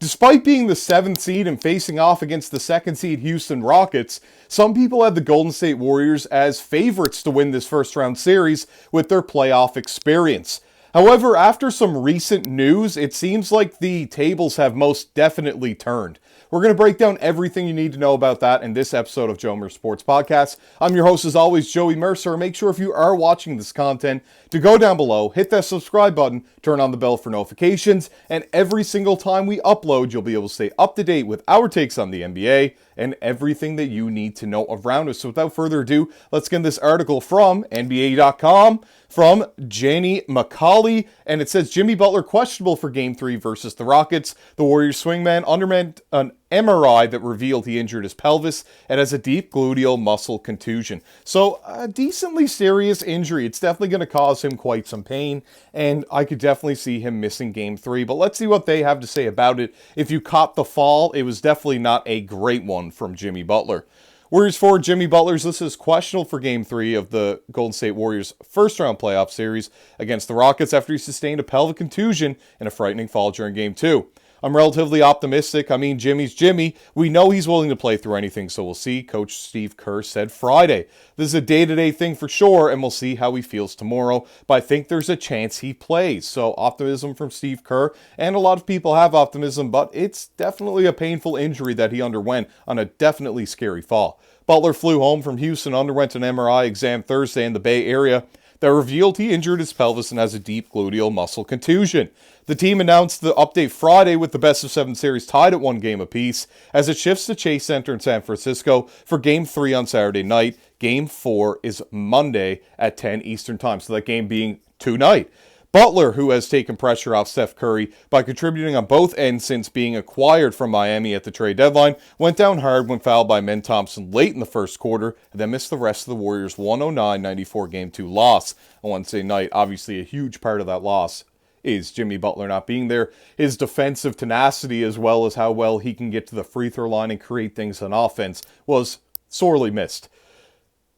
Despite being the 7th seed and facing off against the 2nd seed Houston Rockets, some people had the Golden State Warriors as favorites to win this first round series with their playoff experience. However, after some recent news, it seems like the tables have most definitely turned. We're going to break down everything you need to know about that in this episode of Joe Mercer Sports Podcast. I'm your host, as always, Joey Mercer. Make sure if you are watching this content to go down below, hit that subscribe button, turn on the bell for notifications, and every single time we upload, you'll be able to stay up to date with our takes on the NBA and everything that you need to know around us. So without further ado, let's get this article from NBA.com from Jenny McCauley, and it says Jimmy Butler questionable for Game 3 versus the Rockets. The Warriors swingman underwent an MRI that revealed he injured his pelvis and has a deep gluteal muscle contusion. So a decently serious injury. It's definitely going to cause him quite some pain, and I could definitely see him missing Game 3. But let's see what they have to say about it. If you caught the fall, it was definitely not a great one from Jimmy Butler. Warriors forward Jimmy Butler is listed as questionable for Game 3 of the Golden State Warriors' first-round playoff series against the Rockets after he sustained a pelvic contusion in a frightening fall during Game 2. I'm relatively optimistic. I mean, Jimmy's Jimmy. We know he's willing to play through anything, so we'll see, Coach Steve Kerr said Friday. This is a day-to-day thing for sure, and we'll see how he feels tomorrow, but I think there's a chance he plays. So optimism from Steve Kerr, and a lot of people have optimism, but it's definitely a painful injury that he underwent on a definitely scary fall. Butler flew home from Houston, underwent an MRI exam Thursday in the Bay Area that revealed he injured his pelvis and has a deep gluteal muscle contusion. The team announced the update Friday with the best-of-7 series tied at 1 game apiece as it shifts to Chase Center in San Francisco for Game 3 on Saturday night. Game 4 is Monday at 10 Eastern Time, so that game being tonight. Butler, who has taken pressure off Steph Curry by contributing on both ends since being acquired from Miami at the trade deadline, went down hard when fouled by Men Thompson late in the first quarter, and then missed the rest of the Warriors' 109-94 Game 2 loss on Wednesday night. Obviously, a huge part of that loss is Jimmy Butler not being there. His defensive tenacity, as well as how well he can get to the free throw line and create things on offense, was sorely missed.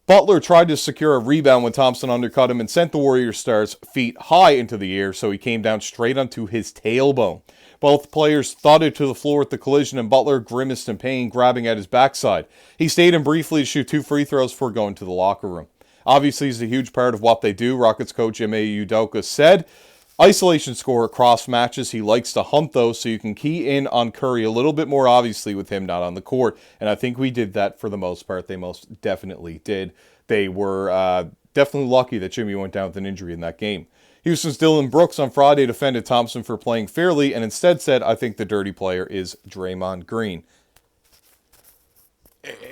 Butler tried to secure a rebound when Thompson undercut him and sent the Warriors star's feet high into the air, so he came down straight onto his tailbone. Both players thudded to the floor at the collision, and Butler grimaced in pain, grabbing at his backside. He stayed in briefly to shoot 2 free throws before going to the locker room. Obviously, he's a huge part of what they do, Rockets coach Ime Udoka said. Isolation score across matches. He likes to hunt those, so you can key in on Curry a little bit more obviously with him not on the court. And I think we did that for the most part. They most definitely did. They were definitely lucky that Jimmy went down with an injury in that game. Houston's Dillon Brooks on Friday defended Thompson for playing fairly and instead said, I think the dirty player is Draymond Green.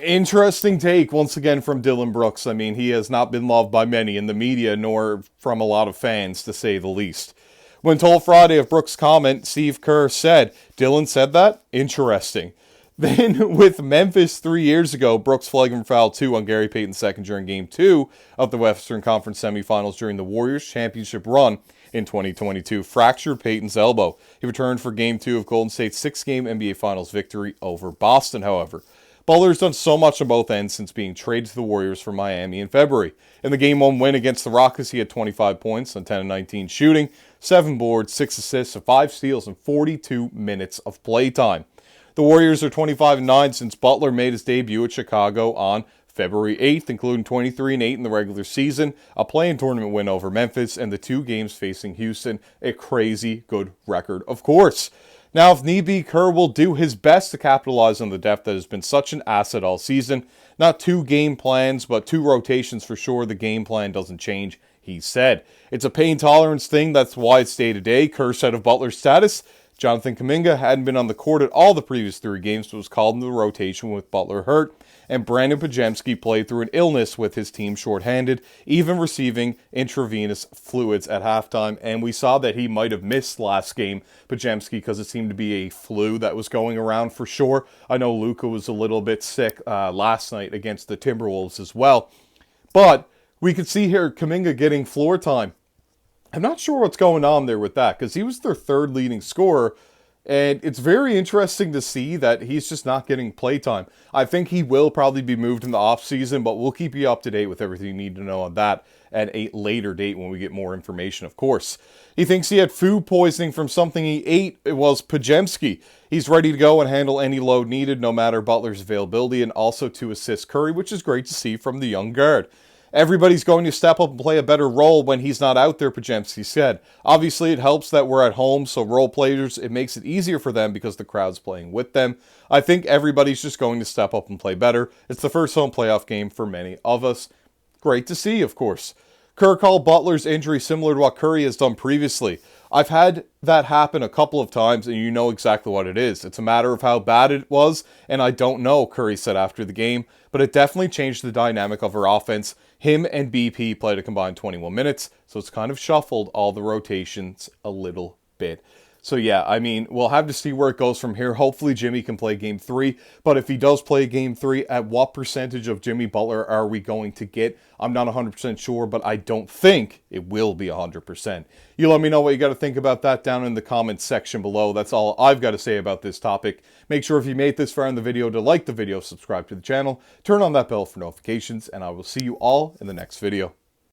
Interesting take, once again, from Dillon Brooks. I mean, he has not been loved by many in the media, nor from a lot of fans, to say the least. When told Friday of Brooks' comment, Steve Kerr said, Dillon said that? Interesting. Then, with Memphis 3 years ago, Brooks flagrant foul 2 on Gary Payton's second during Game 2 of the Western Conference semifinals during the Warriors' championship run in 2022, fractured Payton's elbow. He returned for Game 2 of Golden State's 6-game NBA Finals victory over Boston, however. Butler's done so much on both ends since being traded to the Warriors from Miami in February. In the Game 1 win against the Rockets, he had 25 points on 10 of 19 shooting, 7 boards, 6 assists, 5 steals, and 42 minutes of playtime. The Warriors are 25-9 since Butler made his debut at Chicago on February 8th, including 23-8 in the regular season, a play-in tournament win over Memphis, and the 2 games facing Houston. A crazy good record, of course. Now, if need be, Kerr will do his best to capitalize on the depth that has been such an asset all season. Not 2 game plans, but 2 rotations for sure. The game plan doesn't change, he said. It's a pain tolerance thing, that's why it's day-to-day. Kerr said of Butler's status, Jonathan Kuminga hadn't been on the court at all the previous 3 games, but was called into the rotation with Butler hurt. And Brandon Podziemski played through an illness with his team shorthanded, even receiving intravenous fluids at halftime. And we saw that he might have missed last game, Podziemski, because it seemed to be a flu that was going around for sure. I know Luka was a little bit sick last night against the Timberwolves as well. But we could see here Kuminga getting floor time. I'm not sure what's going on there with that, because he was their 3rd leading scorer And it's very interesting to see that he's just not getting playtime. I think he will probably be moved in the offseason, but we'll keep you up to date with everything you need to know on that at a later date when we get more information, of course. He thinks he had food poisoning from something he ate. It was Pajemski. He's ready to go and handle any load needed, no matter Butler's availability, and also to assist Curry, which is great to see from the young guard. Everybody's going to step up and play a better role when he's not out there, Pajemski said. Obviously, it helps that we're at home, so role players, it makes it easier for them because the crowd's playing with them. I think everybody's just going to step up and play better. It's the first home playoff game for many of us. Great to see, of course. Kerr called Butler's injury similar to what Curry has done previously. I've had that happen a couple of times, and you know exactly what it is. It's a matter of how bad it was, and I don't know, Curry said after the game, but it definitely changed the dynamic of our offense. Him and BP played a combined 21 minutes, so it's kind of shuffled all the rotations a little bit. So yeah, I mean, we'll have to see where it goes from here. Hopefully Jimmy can play Game 3, but if he does play Game 3, at what percentage of Jimmy Butler are we going to get? I'm not 100% sure, but I don't think it will be 100%. You let me know what you got to think about that down in the comments section below. That's all I've got to say about this topic. Make sure if you made this far in the video to like the video, subscribe to the channel, turn on that bell for notifications, and I will see you all in the next video.